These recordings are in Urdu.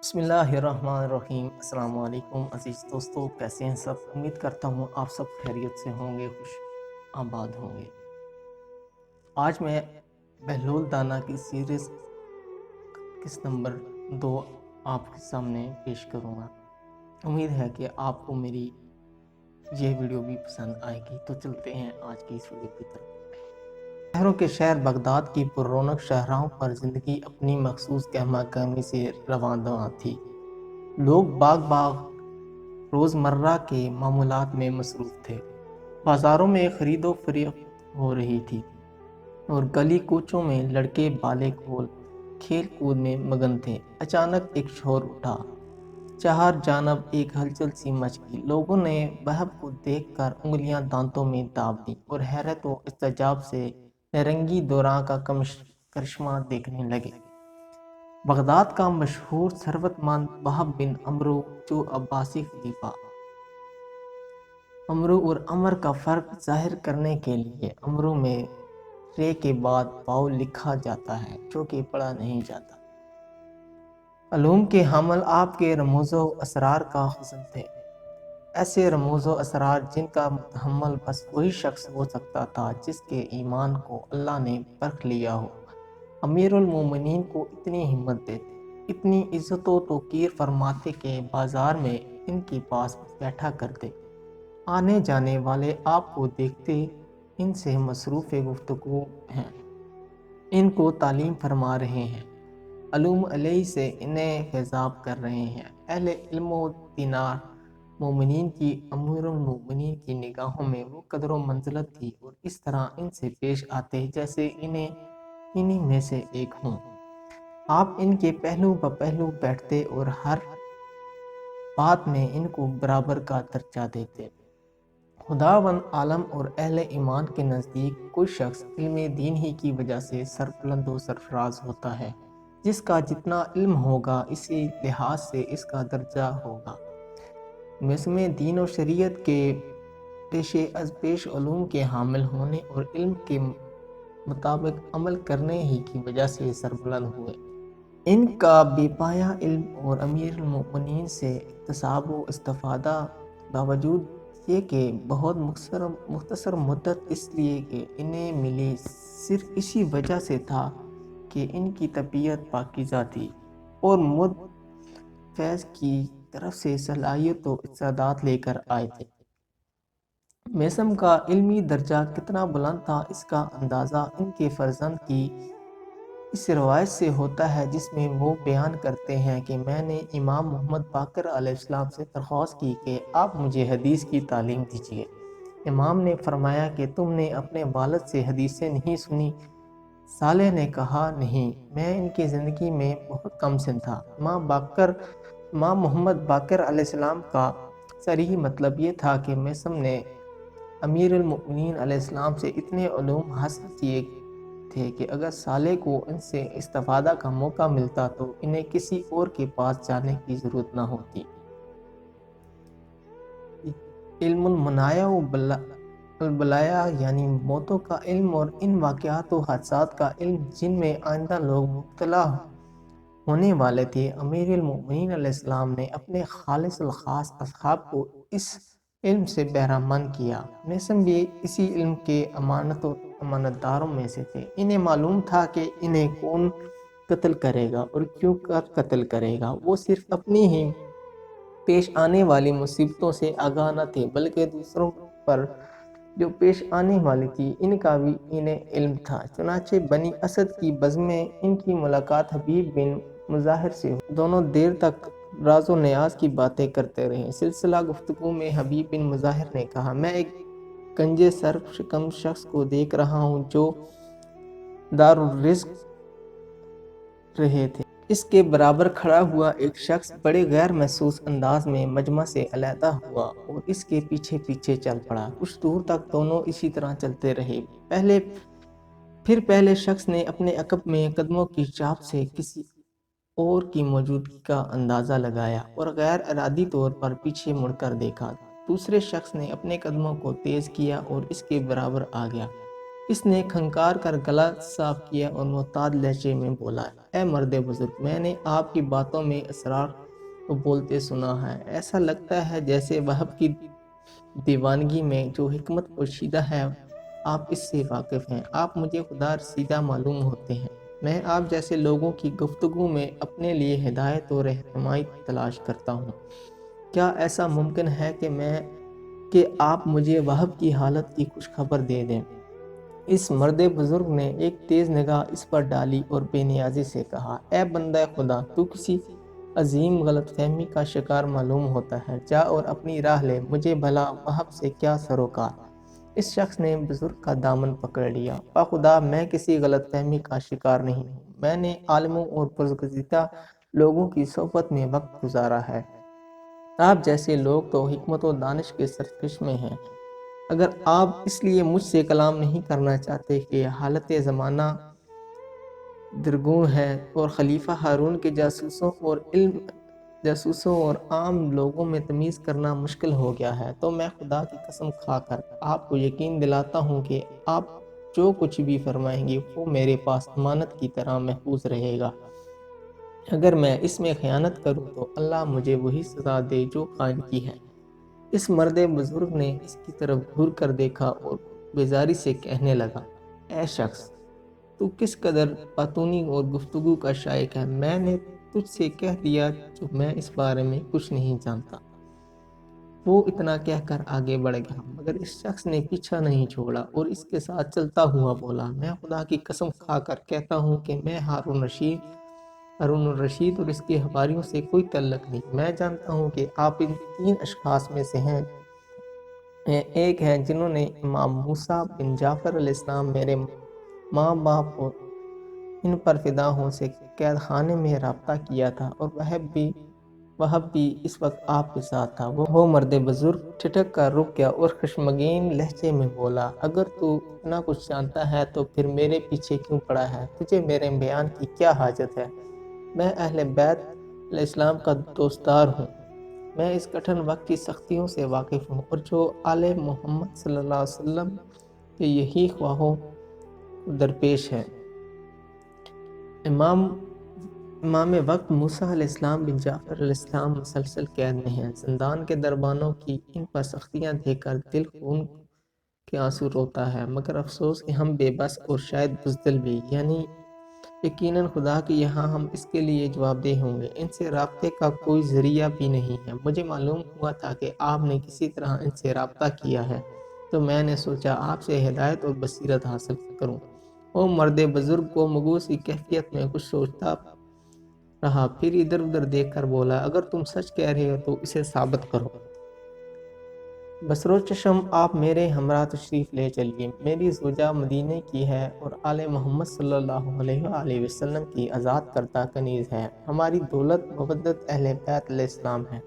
بسم اللہ الرحمن الرحیم۔ السلام علیکم عزیز دوستو، کیسے ہیں سب؟ امید کرتا ہوں آپ سب خیریت سے ہوں گے، خوش آباد ہوں گے۔ آج میں بہلول دانا کی سیریز قسط نمبر 2 آپ کے سامنے پیش کروں گا۔ امید ہے کہ آپ کو میری یہ ویڈیو بھی پسند آئے گی۔ تو چلتے ہیں آج کی اس ویڈیو کی طرف۔ شہروں کے شہر بغداد کی پر رونق شاہراہوں پر زندگی اپنی مخصوص گہما گہمی سے رواں دواں تھی۔ لوگ باغ روزمرہ کے معمولات میں مصروف تھے۔ بازاروں میں خرید و فروخت ہو رہی تھی اور گلی کوچوں میں لڑکے بالغ کھول کھیل کود میں مگن تھے۔ اچانک ایک شور اٹھا، چہار جانب ایک ہلچل سی مچ گئی۔ لوگوں نے وہب کو دیکھ کر انگلیاں دانتوں میں داب دیں اور حیرت و استعجاب سے نرنگی دوراں کا کرشمہ دیکھنے لگے۔ بغداد کا مشہور ثروت مند وہب بن عمرو، جو عباسی خلیفہ عمرو اور عمر کا فرق ظاہر کرنے کے لیے عمرو میں رے کے بعد واو لکھا جاتا ہے، جو کہ پڑھا نہیں جاتا۔ علوم کے حامل آپ کے رموز و اسرار کا خزن تھے، ایسے رموز و اسرار جن کا متحمل بس وہی شخص ہو سکتا تھا جس کے ایمان کو اللہ نے پرکھ لیا ہو۔ امیر المومنین کو اتنی ہمت دیتے، اتنی عزت و توقیر فرماتے کہ بازار میں ان کے پاس بیٹھا کرتے، آنے جانے والے آپ کو دیکھتے ان سے مصروف گفتگو ہیں، ان کو تعلیم فرما رہے ہیں، علوم علیہ سے انہیں خطاب کر رہے ہیں۔ اہل علم و دینار مومنین کی امیر المومنین کی نگاہوں میں وہ قدر و منزلت تھی اور اس طرح ان سے پیش آتے جیسے انہی میں سے ایک ہوں۔ آپ ان کے پہلو بہ پہلو بیٹھتے اور ہر بات میں ان کو برابر کا درجہ دیتے۔ خداوند عالم اور اہل ایمان کے نزدیک کوئی شخص علم دین ہی کی وجہ سے سربلند و سرفراز ہوتا ہے۔ جس کا جتنا علم ہوگا اسی لحاظ سے اس کا درجہ ہوگا۔ مسم دین و شریعت کے پیش از پیش علوم کے حامل ہونے اور علم کے مطابق عمل کرنے ہی کی وجہ سے سربلند ہوئے۔ ان کا بے پایہ علم اور امیر المومنین سے اکتساب و استفادہ باوجود یہ کہ بہت مختصر مدت اس لیے کہ انہیں ملی صرف اسی وجہ سے تھا کہ ان کی طبیعت پاکیزہ تھی اور فیض کی طرف سے صلاحیت و استعداد لے کر آئے تھے۔ میثم کا علمی درجہ کتنا بلند تھا اس کا اندازہ ان کے فرزند کی اس روایت سے ہوتا ہے جس میں وہ بیان کرتے ہیں کہ میں نے امام محمد باقر علیہ السلام سے درخواست کی کہ آپ مجھے حدیث کی تعلیم دیجیے۔ امام نے فرمایا کہ تم نے اپنے والد سے حدیثیں نہیں سنی؟ صالح نے کہا نہیں، میں ان کی زندگی میں بہت کم سن تھا۔ امام محمد باقر علیہ السلام کا صریح مطلب یہ تھا کہ میثم نے امیر المؤمنین علیہ السلام سے اتنے علوم حاصل کیے تھے کہ اگر صالح کو ان سے استفادہ کا موقع ملتا تو انہیں کسی اور کے پاس جانے کی ضرورت نہ ہوتی۔ علم المنایا و البلایا یعنی موتوں کا علم اور ان واقعات و حادثات کا علم جن میں آئندہ لوگ مبتلا ہونے والے تھے۔ امیر المؤمنین علیہ السلام نے اپنے خالص الخاص اصحاب کو اس علم سے بہرہ مند کیا۔ میثم بھی اسی علم کے امانت داروں میں سے تھے۔ انہیں معلوم تھا کہ انہیں کون قتل کرے گا اور کیوں قتل کرے گا۔ وہ صرف اپنی ہی پیش آنے والی مصیبتوں سے آگاہ نہ تھے بلکہ دوسروں پر جو پیش آنے والی تھی ان کا بھی انہیں علم تھا۔ چنانچہ بنی اسد کی بزم میں ان کی ملاقات حبیب بن مظاہر سے ہوئی۔ دونوں دیر تک راز و نیاز کی باتیں کرتے رہے۔ سلسلہ گفتگو میں حبیب بن مظاہر نے کہا، میں ایک گنجے سر شکم شخص کو دیکھ رہا ہوں جو دارالرزق رہے تھے۔ اس کے برابر کھڑا ہوا ایک شخص بڑے غیر محسوس انداز میں مجمع سے علیحدہ ہوا اور اس کے پیچھے پیچھے چل پڑا۔ کچھ دور تک دونوں اسی طرح چلتے رہے۔ پھر پہلے شخص نے اپنے عقب میں قدموں کی چاپ سے کسی اور کی موجودگی کا اندازہ لگایا اور غیر ارادی طور پر پیچھے مڑ کر دیکھا۔ دوسرے شخص نے اپنے قدموں کو تیز کیا اور اس کے برابر آ گیا۔ اس نے کھنکار کر گلا صاف کیا اور محتاط لہجے میں بولا، اے مرد بزرگ، میں نے آپ کی باتوں میں اسرار کو بولتے سنا ہے۔ ایسا لگتا ہے جیسے وہب کی دیوانگی میں جو حکمت پوشیدہ ہے آپ اس سے واقف ہیں۔ آپ مجھے خدا رسیدہ معلوم ہوتے ہیں۔ میں آپ جیسے لوگوں کی گفتگو میں اپنے لیے ہدایت اور رہنمائی تلاش کرتا ہوں۔ کیا ایسا ممکن ہے کہ آپ مجھے وہب کی حالت کی خوش خبر دے دیں؟ اس مرد بزرگ نے ایک تیز نگاہ اس پر ڈالی اور بے نیازی سے کہا، اے بندہ خدا، تو کسی عظیم غلط فہمی کا شکار معلوم ہوتا ہے۔ جا اور اپنی راہ لے، مجھے بھلا وہب سے کیا سروکار۔ اس شخص نے بزرگ کا دامن پکڑ لیا، خدا میں کسی غلط فہمی کا شکار نہیں ہوں۔ میں نے عالموں اور پرگزیدہ لوگوں کی صحبت میں وقت گزارا ہے۔ آپ جیسے لوگ تو حکمت و دانش کے سرکش میں ہیں۔ اگر آپ اس لیے مجھ سے کلام نہیں کرنا چاہتے کہ حالت زمانہ درگون ہے اور خلیفہ ہارون کے جاسوسوں اور عام لوگوں میں تمیز کرنا مشکل ہو گیا ہے، تو میں خدا کی قسم کھا کر آپ کو یقین دلاتا ہوں کہ آپ جو کچھ بھی فرمائیں گے وہ میرے پاس امانت کی طرح محفوظ رہے گا۔ اگر میں اس میں خیانت کروں تو اللہ مجھے وہی سزا دے جو خائن کی ہے۔ اس مرد بزرگ نے اس کی طرف گھور کر دیکھا اور بیزاری سے کہنے لگا، اے شخص، تو کس قدر باتونی اور گفتگو کا شائق ہے۔ میں نے تجھ سے کہہ دیا جو میں اس بارے میں کچھ نہیں جانتا۔ وہ اتنا کہہ کر آگے بڑھ گیا، مگر اس شخص نے پیچھا نہیں چھوڑا اور اس کے ساتھ چلتا ہوا بولا، میں خدا کی قسم کھا کر کہتا ہوں کہ میں ہارون الرشید اور اس کے حواریوں سے کوئی تعلق نہیں۔ میں جانتا ہوں کہ آپ ان 3 اشخاص میں سے ہیں۔ ایک ہیں جنہوں نے امام موسیٰ بن جعفر علیہ السلام، میرے ماں باپ اور ان پر فدا ہوں سے قید خانے میں رابطہ کیا تھا، اور وہب بھی اس وقت آپ کے ساتھ تھا۔ وہ مرد بزرگ ٹھٹک کر رک گیا اور خشمگین لہجے میں بولا، اگر تو اتنا کچھ جانتا ہے تو پھر میرے پیچھے کیوں پڑا ہے؟ تجھے میرے بیان کی کیا حاجت ہے؟ میں اہل بیت علیہ السلام کا دوستدار ہوں۔ میں اس کٹھن وقت کی سختیوں سے واقف ہوں، اور جو آل محمد صلی اللہ علیہ وسلم کے یہی خواہوں درپیش ہے۔ امام وقت موسیٰ علیہ السلام بن جعفر علیہ السلام مسلسل قید میں ہیں۔ زندان کے دربانوں کی ان پر سختیاں دیکھ کر دل خون کے آنسو روتا ہے، مگر افسوس کہ ہم بے بس اور شاید بزدل بھی، یعنی یقیناً خدا کے یہاں ہم اس کے لیے جواب دہ ہوں گے۔ ان سے رابطے کا کوئی ذریعہ بھی نہیں ہے۔ مجھے معلوم ہوا تھا کہ آپ نے کسی طرح ان سے رابطہ کیا ہے، تو میں نے سوچا آپ سے ہدایت اور بصیرت حاصل کروں۔ وہ مرد بزرگ کو مگوس کی کیفیت میں کچھ سوچتا رہا، پھر ادھر ادھر دیکھ کر بولا، اگر تم سچ کہہ رہے ہو تو اسے ثابت کرو۔ بصر و چشم آپ میرے ہمراہ تشریف لے چلیے۔ میری زوجہ مدینے کی ہے اور آل محمد صلی اللہ علیہ وآلہ وسلم کی آزاد کردہ کنیز ہے۔ ہماری دولت مودت اہل بیت علیہ السلام ہے۔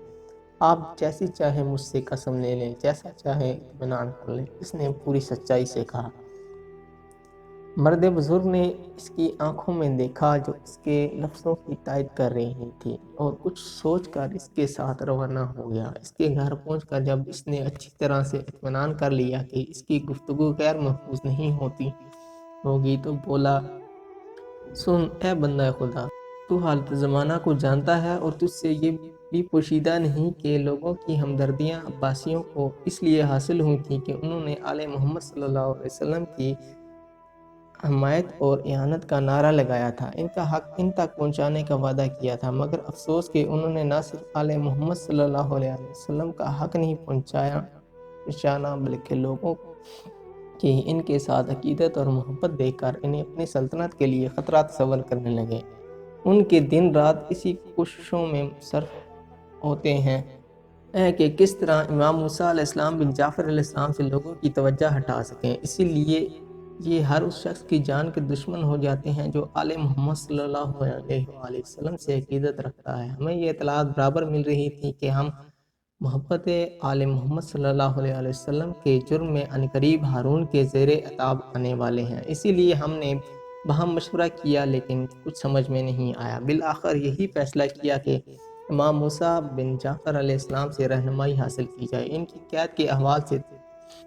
آپ جیسی چاہے مجھ سے قسم لے لیں، جیسا چاہے اطمینان کر لیں۔ اس نے پوری سچائی سے کہا۔ مرد بزرگ نے اس کی آنکھوں میں دیکھا جو اس کے لفظوں کی تائید کر رہی تھی، اور کچھ سوچ کر اس کے ساتھ روانہ ہو گیا۔ اس کے گھر پہنچ کر جب اس نے اچھی طرح سے اطمینان کر لیا کہ اس کی گفتگو غیر محفوظ نہیں ہوگی تو بولا، سن اے بندہ خدا، تو حالت زمانہ کو جانتا ہے اور تجھ سے یہ بھی پوشیدہ نہیں کہ لوگوں کی ہمدردیاں عباسیوں کو اس لیے حاصل ہوئی تھیں کہ انہوں نے آل محمد صلی اللہ علیہ وسلم کی حمایت اور اعانت کا نعرہ لگایا تھا، ان کا حق ان تک پہنچانے کا وعدہ کیا تھا، مگر افسوس کہ انہوں نے نہ صرف آل محمد صلی اللہ علیہ وسلم کا حق نہیں پہنچانا بلکہ لوگوں کی ان کے ساتھ عقیدت اور محبت دیکھ کر انہیں اپنی سلطنت کے لیے خطرہ تصور کرنے لگے۔ ان کے دن رات اسی کوششوں میں صرف ہوتے ہیں کہ کس طرح امام موسیٰ علیہ السلام بن جعفر علیہ السلام سے لوگوں کی توجہ ہٹا سکیں۔ اسی لیے یہ ہر اس شخص کی جان کے دشمن ہو جاتے ہیں جو آل محمد صلی اللہ علیہ وآلہ وسلم سے عقیدت رکھتا ہے۔ ہمیں یہ اطلاعات برابر مل رہی تھی کہ ہم محبت آل محمد صلی اللہ علیہ وسلم کے جرم میں عنقریب ہارون کے زیر عتاب آنے والے ہیں۔ اسی لیے ہم نے باہم مشورہ کیا، لیکن کچھ سمجھ میں نہیں آیا۔ بالآخر یہی فیصلہ کیا کہ امام موسیٰ بن جعفر علیہ السلام سے رہنمائی حاصل کی جائے۔ ان کی قید کے احوال سے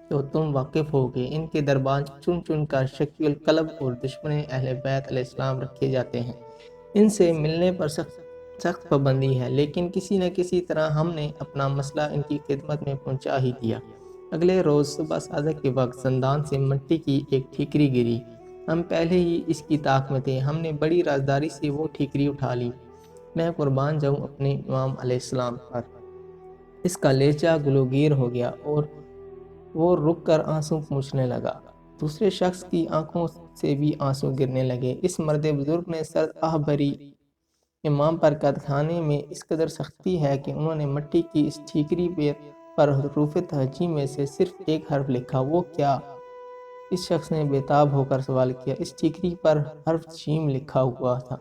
تو تم واقف ہوگے۔ ان کے دربان چن چن کر شکی القلب اور دشمن اہل بیت علیہ السلام رکھے جاتے ہیں۔ ان سے ملنے پر سخت پابندی ہے، لیکن کسی نہ کسی طرح ہم نے اپنا مسئلہ ان کی خدمت میں پہنچا ہی دیا۔ اگلے روز صبح صادق کے وقت زندان سے مٹی کی ایک ٹھیکری گری۔ ہم پہلے ہی اس کی طاق میں تھے۔ ہم نے بڑی رازداری سے وہ ٹھیکری اٹھا لی۔ میں قربان جاؤں اپنے امام علیہ السلام پر۔ اس کا لہجہ گلوگیر ہو گیا اور وہ رک کر آنسو پوچھنے لگا۔ دوسرے شخص کی آنکھوں سے بھی آنسو گرنے لگے۔ اس مرد بزرگ نے سرد آہ بھری امام پر قید خانے میں اس قدر سختی ہے کہ انہوں نے مٹی کی اس ٹھیکری پر حروف تہجی میں سے صرف ایک حرف لکھا۔ وہ کیا؟ اس شخص نے بےتاب ہو کر سوال کیا۔ اس ٹھیکری پر حرف جیم لکھا ہوا تھا۔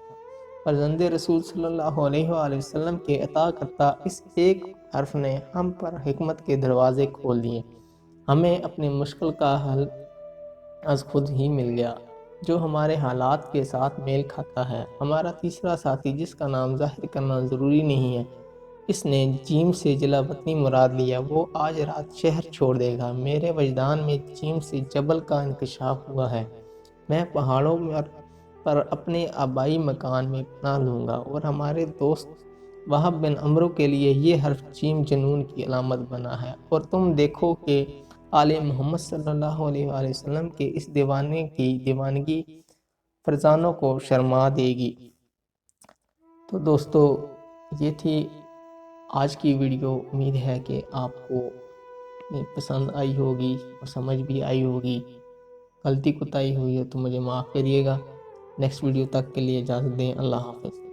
فرزند رسول صلی اللہ علیہ وآلہ وسلم کے عطا کردہ اس ایک حرف نے ہم پر حکمت کے دروازے کھول دیے۔ ہمیں اپنی مشکل کا حل از خود ہی مل گیا، جو ہمارے حالات کے ساتھ میل کھاتا ہے۔ ہمارا تیسرا ساتھی، جس کا نام ظاہر کرنا ضروری نہیں ہے، اس نے جیم سے جلا وطنی مراد لیا۔ وہ آج رات شہر چھوڑ دے گا۔ میرے وجدان میں جیم سے جبل کا انکشاف ہوا ہے۔ میں پہاڑوں پر اپنے آبائی مکان میں پناہ لوں گا، اور ہمارے دوست وہب بن عمرو کے لیے یہ حرف جیم جنون کی علامت بنا ہے، اور تم دیکھو کہ آل محمد صلی اللہ علیہ وآلہ وسلم کے اس دیوانے کی دیوانگی فرزانوں کو شرما دے گی۔ تو دوستو، یہ تھی آج کی ویڈیو۔ امید ہے کہ آپ کو پسند آئی ہوگی اور سمجھ بھی آئی ہوگی۔ غلطی کوتاہی ہوئی ہے تو مجھے معاف کریے گا۔ نیکسٹ ویڈیو تک کے لیے اجازت دیں۔ اللہ حافظ۔